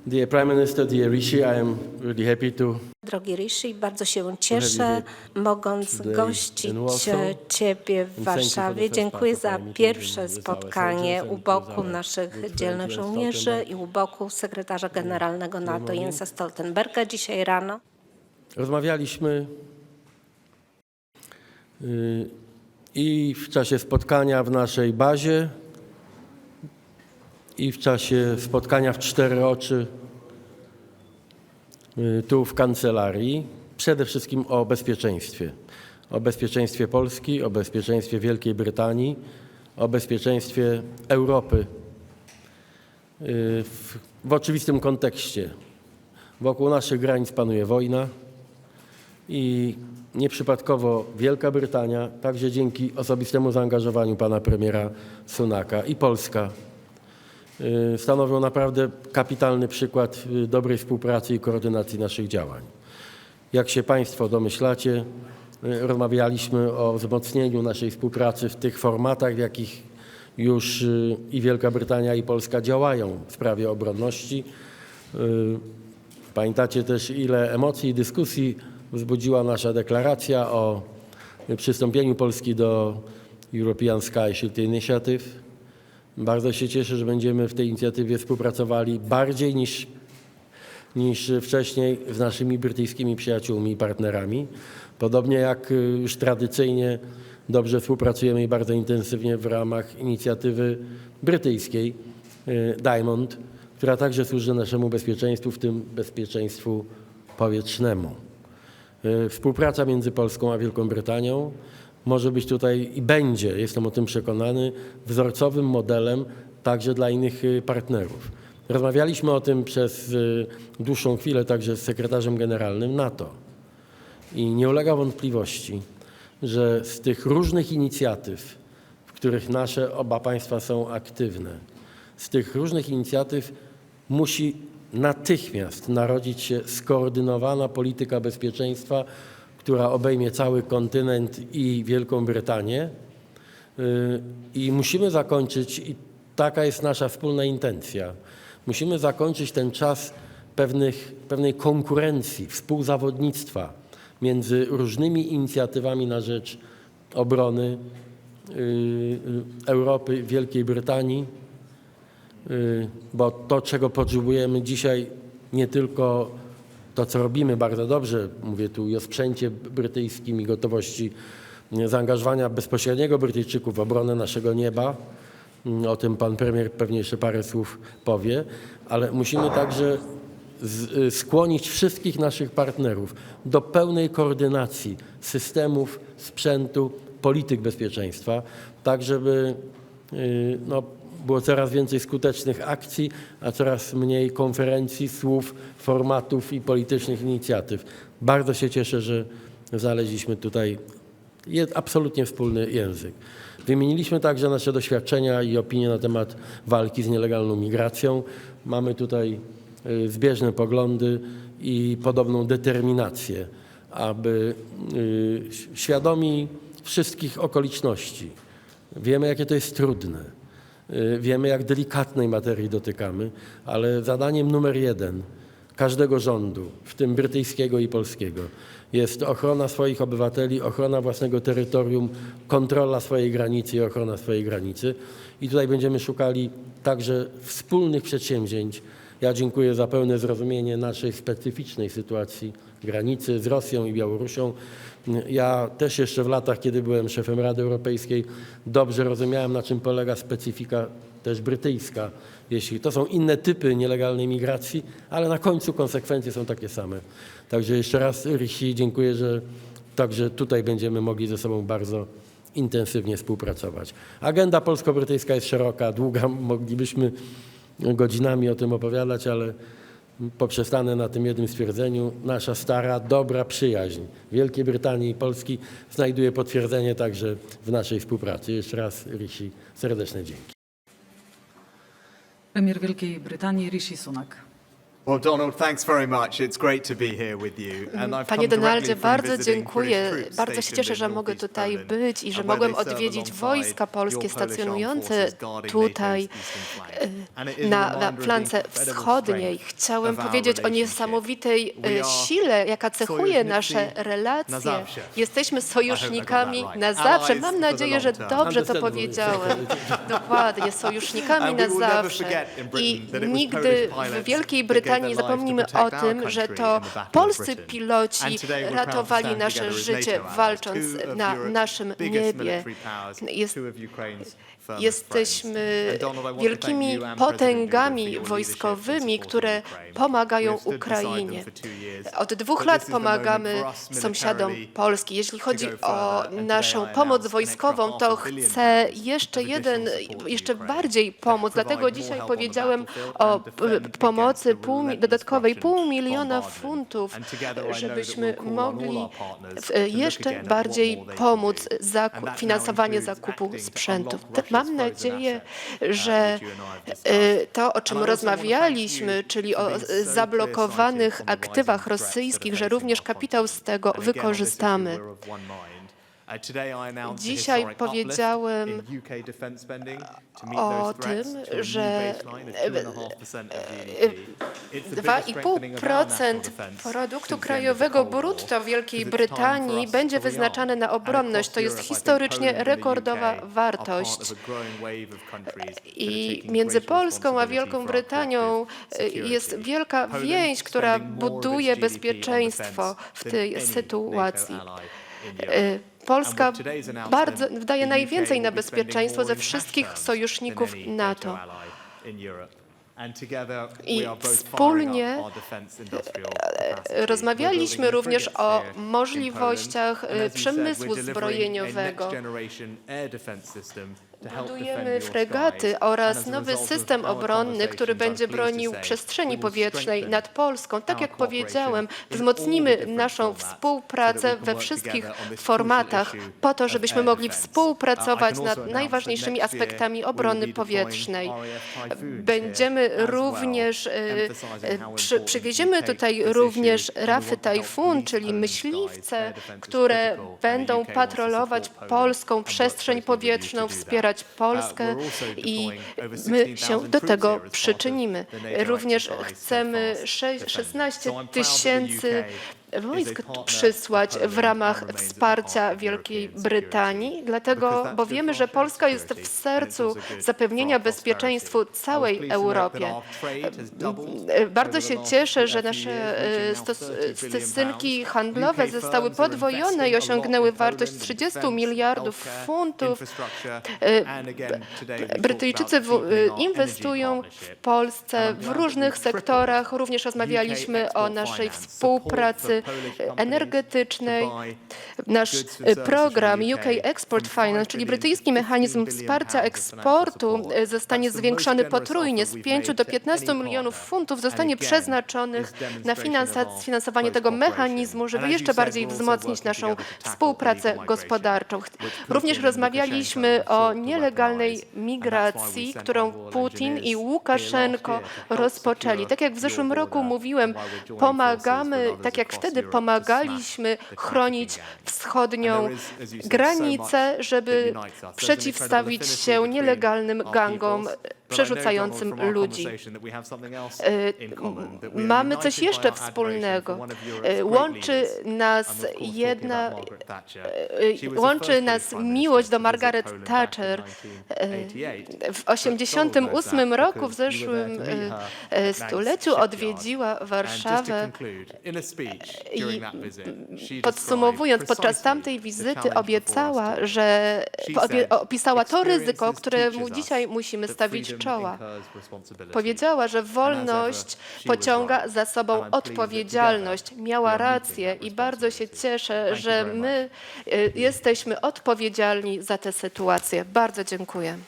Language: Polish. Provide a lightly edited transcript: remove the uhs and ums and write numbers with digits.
Dear Prime Minister, dear Rishi, I am really happy to Drogi Rishi, bardzo się cieszę, mogąc gościć Ciebie w Warszawie. Dziękuję za pierwsze spotkanie u boku naszych dzielnych żołnierzy i u boku sekretarza generalnego NATO Jensa Stoltenberga dzisiaj rano. Rozmawialiśmy i w czasie spotkania w naszej bazie, i w czasie spotkania w cztery oczy tu w kancelarii, przede wszystkim o bezpieczeństwie Polski, o bezpieczeństwie Wielkiej Brytanii, o bezpieczeństwie Europy w oczywistym kontekście. Wokół naszych granic panuje wojna i nieprzypadkowo Wielka Brytania, także dzięki osobistemu zaangażowaniu pana premiera Sunaka, i Polska stanowią naprawdę kapitalny przykład dobrej współpracy i koordynacji naszych działań. Jak się Państwo domyślacie, rozmawialiśmy o wzmocnieniu naszej współpracy w tych formatach, w jakich już i Wielka Brytania, i Polska działają w sprawie obronności. Pamiętacie też, ile emocji i dyskusji wzbudziła nasza deklaracja o przystąpieniu Polski do European Sky Shield Initiative. Bardzo się cieszę, że będziemy w tej inicjatywie współpracowali bardziej niż wcześniej z naszymi brytyjskimi przyjaciółmi i partnerami. Podobnie jak już tradycyjnie dobrze współpracujemy i bardzo intensywnie w ramach inicjatywy brytyjskiej Diamond, która także służy naszemu bezpieczeństwu, w tym bezpieczeństwu powietrznemu. Współpraca między Polską a Wielką Brytanią może być tutaj i będzie, jestem o tym przekonany, wzorcowym modelem także dla innych partnerów. Rozmawialiśmy o tym przez dłuższą chwilę także z sekretarzem generalnym NATO i nie ulega wątpliwości, że z tych różnych inicjatyw, w których nasze oba państwa są aktywne, z tych różnych inicjatyw musi natychmiast narodzić się skoordynowana polityka bezpieczeństwa, która obejmie cały kontynent i Wielką Brytanię. I musimy zakończyć, i taka jest nasza wspólna intencja, musimy zakończyć ten czas pewnej konkurencji, współzawodnictwa między różnymi inicjatywami na rzecz obrony Europy, Wielkiej Brytanii, bo to, czego potrzebujemy dzisiaj, nie tylko to, co robimy bardzo dobrze, mówię tu i o sprzęcie brytyjskim i gotowości zaangażowania bezpośredniego Brytyjczyków w obronę naszego nieba, o tym pan premier pewnie jeszcze parę słów powie, ale musimy także skłonić wszystkich naszych partnerów do pełnej koordynacji systemów, sprzętu, polityk bezpieczeństwa, tak żeby było coraz więcej skutecznych akcji, a coraz mniej konferencji, słów, formatów i politycznych inicjatyw. Bardzo się cieszę, że znaleźliśmy tutaj absolutnie wspólny język. Wymieniliśmy także nasze doświadczenia i opinie na temat walki z nielegalną migracją. Mamy tutaj zbieżne poglądy i podobną determinację, aby świadomi wszystkich okoliczności, wiemy, jakie to jest trudne, wiemy, jak delikatnej materii dotykamy, ale zadaniem numer jeden każdego rządu, w tym brytyjskiego i polskiego, jest ochrona swoich obywateli, ochrona własnego terytorium, kontrola swojej granicy i ochrona swojej granicy. I tutaj będziemy szukali także wspólnych przedsięwzięć. Ja dziękuję za pełne zrozumienie naszej specyficznej sytuacji granicy z Rosją i Białorusią. Ja też jeszcze w latach, kiedy byłem szefem Rady Europejskiej, dobrze rozumiałem, na czym polega specyfika też brytyjska. Jeśli to są inne typy nielegalnej migracji, ale na końcu konsekwencje są takie same. Także jeszcze raz, Rishi, dziękuję, że także tutaj będziemy mogli ze sobą bardzo intensywnie współpracować. Agenda polsko-brytyjska jest szeroka, długa, moglibyśmy godzinami o tym opowiadać, ale poprzestanę na tym jednym stwierdzeniu. Nasza stara, dobra przyjaźń Wielkiej Brytanii i Polski znajduje potwierdzenie także w naszej współpracy. Jeszcze raz, Rishi, serdeczne dzięki. Premier Wielkiej Brytanii Rishi Sunak. Well, Donald, thanks very much. It's great to be here with you. And I've Panie come Donaldzie, directly from bardzo visiting dziękuję. British troops Bardzo się stationed cieszę, in że mogę northeast tutaj Poland, być i że and where mogłem they serve odwiedzić alongside wojska your polskie Polish armed stacjonujące forces guarding tutaj NATO's eastern flank. And it is a na reminder of the flance incredible wschodniej. strength Chciałem of our powiedzieć o relationship. niesamowitej We are sile, jaka cechuje nasze sojusznicy na relacje. zawsze. Jesteśmy sojusznikami I hope I got that na right. zawsze. Allies Mam for the nadzieję, że long term. dobrze to Understandable. powiedziałem. Dokładnie, sojusznikami And na we will never zawsze. forget in Britain I that it was nigdy Polish w pilots Wielkiej that gave Brytanii their nie lives to zapomnimy protect o our tym, że country to in the Battle of polscy Britain. piloci And today we're proud to ratowali stand nasze together as życie, NATO allies, walcząc two of na Europe's naszym biggest niebie. military powers, Jest- two of Ukraine's firmest Jesteśmy friends. And Donald, I want to wielkimi thank you and President Duda for potęgami your leadership in wojskowymi, supporting które Ukraine. pomagają We've stood beside them Ukrainie. for 2 years, Od 2 but lat this is the moment pomagamy for us sąsiadom militarily Polski. Jeśli chodzi to go o further. And naszą today I pomoc announced an wojskową, extra to £500 million chcę of jeszcze additional support to jeszcze Ukraine bardziej to pomóc. provide Dlatego more dzisiaj help on the powiedziałem battlefield o and defend pomocy against the relentless dodatkowej Russian 500 000 bombardment. funtów, And together I know that żebyśmy we'll call on all mogli our partners to look jeszcze again at bardziej what more they can pomóc do. And that now finansowanie includes zakupu acting to sprzętu. unlock Russia's Mam frozen nadzieję, assets, że which you and I have discussed. to, o czym And I also want to thank rozmawialiśmy, you czyli for o being so clear-sighted zablokowanych on the rising aktywach threats that are rosyjskich, że facing również our kapitał z continent. tego And again, on this issue, wykorzystamy. we're of one mind. Today I announced a Dzisiaj historic uplift powiedziałem in UK defense spending to meet o those threats tym, to a new że baseline of 2.5% of GDP. It's the biggest strengthening of our national 2,5% defense produktu since the end of the krajowego Cold War, brutto Wielkiej because it's time for Brytanii us będzie to rearm. wyznaczane na And obronność. across To jest Europe, I think historycznie Poland and the rekordowa UK are wartość. part of a growing wave of countries that are I taking między greater Polską a responsibility Wielką for our Brytanią collective jest security. wielka Poland więź, która spending more of its buduje GDP on bezpieczeństwo defense w than tej any sytuacji. NATO ally in Europe. Polska And with today's announcement, bardzo the wydaje UK najwięcej na will be spending bezpieczeństwo more ze in cash wszystkich terms sojuszników than any NATO. NATO ally in Europe. And together I we are both wspólnie firing up our defense industrial capacity. rozmawialiśmy We're building również frigates o here in możliwościach Poland. And as you said, przemysłu we're delivering a zbrojeniowego. next generation air defense system to help defend Budujemy your fregaty skies. oraz And as a nowy result of system our obronny, który conversations, będzie I'm pleased to bronił say przestrzeni we will powietrznej strengthen nad Polską. Tak our jak cooperation powiedziałem, in all the wzmocnimy different naszą formats so that współpracę we can we work wszystkich together on this formatach crucial issue po to, of żebyśmy air mogli defense. współpracować I can nad also announce najważniejszymi that next year aspektami we will obrony be deploying powietrznej. RAF Typhoons Będziemy here as również, well, emphasizing how przywieziemy important tutaj this również issue, and we rafy want to help Tajfun, police czyli Poland's myśliwce, skies. Air defense is które critical, and the będą UK wants to patrolować support Poland polską and work przestrzeń closely with you powietrzną, to do that. wspierać Polskę We're also i deploying over my 16,000 się do troops tego here as part of przyczynimy. the NATO Również exercise chcemy Steadfast 16 Defence. So I'm proud that the 000 UK wojsk is a partner przysłać of Poland w ramach and remains a wsparcia part of Wielkiej European Brytanii, security. dlatego, Because that's bo good wiemy, for że our Polska jest security, w and it's sercu also good zapewnienia for our bezpieczeństwa prosperity. I was całej pleased to note that Europie. our trade has doubled Bardzo over się the last cieszę, że few nasze years, reaching now 30 billion stosunki pounds. handlowe UK zostały firms are podwojone i investing a lot osiągnęły in wartość Poland, 30 defence, miliardów healthcare, funtów. infrastructure, and again, today we talked Brytyjczycy about deepening our inwestują energy w partnership. Polsce And I'm w glad that różnych we've tripled sektorach. Również UK rozmawialiśmy o Export naszej Finance, współpracy support for Polish companies energetycznej. to buy Nasz goods and services program from the UK UK Export from 5 Finance, czyli billion to brytyjski 15 mechanizm billion wsparcia pounds of financial eksportu, support. zostanie That's the zwiększony most generous potrójnie. offer Z we've 5 made do to 15 any milionów partner. funtów And zostanie again, przeznaczonych is na demonstration of our finansowanie close tego cooperation. mechanizmu, żeby And as you jeszcze said, bardziej we're also wzmocnić working naszą together to tackle współpracę illegal migration, gospodarczą. which Również Putin and rozmawialiśmy Lukashenko o sought to nielegalnej weaponize. migracji, And that's why we którą sent our Putin i engineers Łukaszenko here last year to help rozpoczęli. secure Tak jak w zeszłym your roku border mówiłem, and why we're joining pomagamy, forces with tak jak others wtedy across Europe to pomagaliśmy smash the chronić trafficking gangs. wschodnią And there is, as you said, granicę, so much żeby that unites us. There's an przeciwstawić incredible się affinity nielegalnym between our gangom peoples, but I know, przerzucającym Donald, from our ludzi. conversation that we have something else in common, that we are Mamy coś united by jeszcze our admiration wspólnego. for one of Europe's great Łączy leaders. nas I'm of course talking jedna, about Margaret Thatcher. She was the łączy first nas British Prime Minister miłość do to visit Margaret Poland back Thatcher. in 1988. W 1988 roku, w zeszłym Because stuleciu odwiedziła And just to Warszawę conclude, in a speech i during that visit, she podsumowując, described podczas precisely tamtej the wizyty challenge obiecała, before us że She said, opisała to ryzyko, "Experiences któremu teaches us dzisiaj musimy that stawić freedom czoła. incurs responsibility." Powiedziała, że wolność she was pociąga right. za sobą And I'm pleased that odpowiedzialność. together Miała we are meeting rację that i bardzo się responsibility. cieszę, Thank you że very my jesteśmy odpowiedzialni za tę sytuację. Bardzo dziękuję.